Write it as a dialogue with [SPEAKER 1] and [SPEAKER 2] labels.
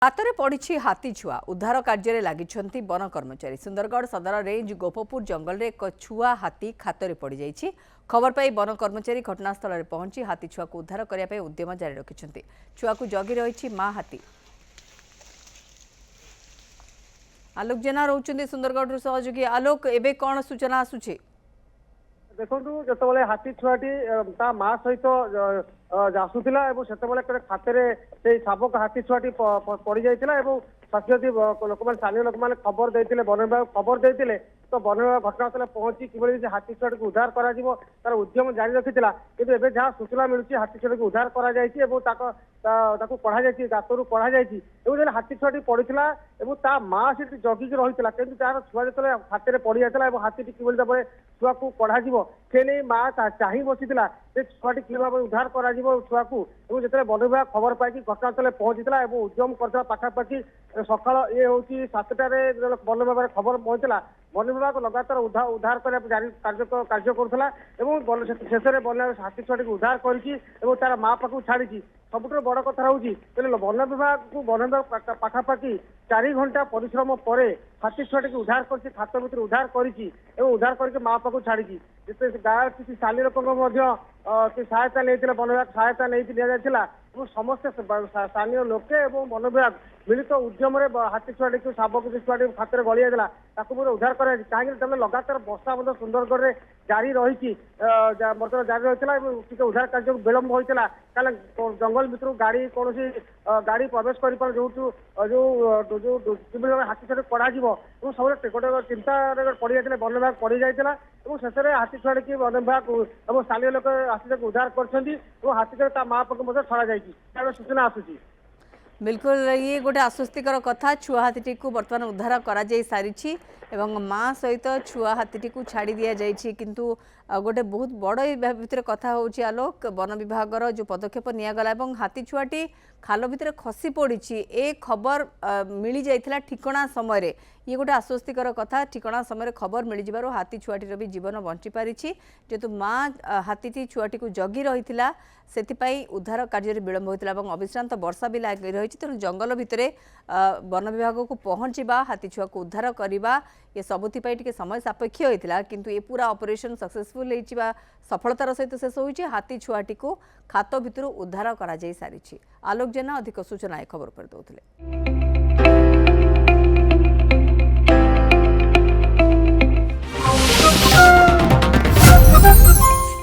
[SPEAKER 1] हाथ पड़ी हाथी छुआ उद्धार कार्य लगी वन कर्मचारी। सुंदरगढ़ सदर रेंज गोपपुर जंगल में एक छुआ हाथी खातर पड़ जाइए। खबर पाई वन कर्मचारी घटनास्थल में पहुंची हाथी छुआ को उद्धार करने उद्यम जारी रखिंट। छुआ को जगी रही माँ हाथी। आलोक जेना रोचंदी सुंदरगढ़ सहयोगी। आलोक एबे कौन सूचना आसुची?
[SPEAKER 2] देखो जो हाथी छुआटी माँ सहित आसुला से खाते से शावक हाथी छुआटी पड़ जाता साथी लोक स्थानीय लोक मैंने खबर देते वन विभाग खबर देते तो वन विभाग घटनास्थल पहुंची कि हाथी छुआटी को उद्धार कर उद्यम जारी रखी कि जहाँ सूचना मिलूँ हाथी छुआटी को उद्धार कढ़ा गातरू कढ़ा जो हाथी छुआटी पड़ा माँ से जगिक रही है तार छुआ जो हाथ में पड़ जाता हाथी कि छुआ को कढ़ा से नहीं माँ चाह बसी छुआटी कि भाव उद्धार कर छुआ को जो वन विभाग खबर पाई घटनास्थल पहुंची उद्यम कर पाखापाखि सका ये हूँ 7टार वन विभाग खबर पहुंचला। वन विभाग लगातार उद्धार कार्य करुला शेष में वन हाथी छुआटी को उद्धार कर माँ पाख छाड़ी। सबुठ बड़ कथा हूँ वन विभाग को वन विभाग पाखापाखि 4 घंटा परिश्रम पर हाथी छुआटी को उद्धार कर खात भर उद्धार कर माँ पाख छाड़ी जिते गाँव किसी स्थानीय लोक सहायता नहीं वन विभाग सहायता नहीं समस्त स्थानीय लोके वन विभाग मिलित उद्यम हाथी छुआटी को शावक छुआटी खात में गली जाता उद्धार कर कहीं लगातार वर्षा सुंदरगढ़ में जारी रही बर्तमान जारी रही उद्धार कार्य विलंब होता जंगल भर गाड़ी कौन गाड़ी प्रवेश कर हाथी छुआटी कढ़ा सब गोटे चिंता पड़ जाते वन विभाग पड़ जाता शेष में हाथी छुआटी की वन विभाग स्थानीय लोक हाथी उद्धार कर हाथी छुआ माँ पाख छड़ा जाए सूचना आसूची।
[SPEAKER 1] बिल्कुल ये गोटे आश्वस्तिकर कथा। छुआ हाथी को बर्तमान उद्धार करा जाई सारिछि एवं माँ सहित छुआ हाथी को छाड़ी दिया जाइछि किंतु गोटे बहुत बड़ भितर कथा होछि आलोक वन विभाग जो पदक्षेप नियागला एवं हाथी छुआटी खाल भितर खसी पड़ी ए खबर मिली जाइथिला ठिकणा समय ये गोटे आश्वस्तिकर कथा। ठिकणा समय खबर मिल जिबारो हाथी छुआटीर भी जीवन बंची पारिछि जेतु माँ हाथीटी छुआटी को जगी रही से उद्धार कार्य विलंब होता अविश्रांत वर्षा भी लगी रही तेणु जंगल भितर वन विभाग को पहुँचवा हाथी छुआ को उद्धार करवा ये सबुथिपाई टिके समय सापेक्ष होता किंतु ये पूरा ऑपरेशन सक्सेसफुल होइचिबा सफलतार सहित शेष होइछि। हाथी छुआटी को खात भितर उद्धार करा जाई सारिछि। आलोक जेना अधिक सूचना ए खबर पर दउथिले।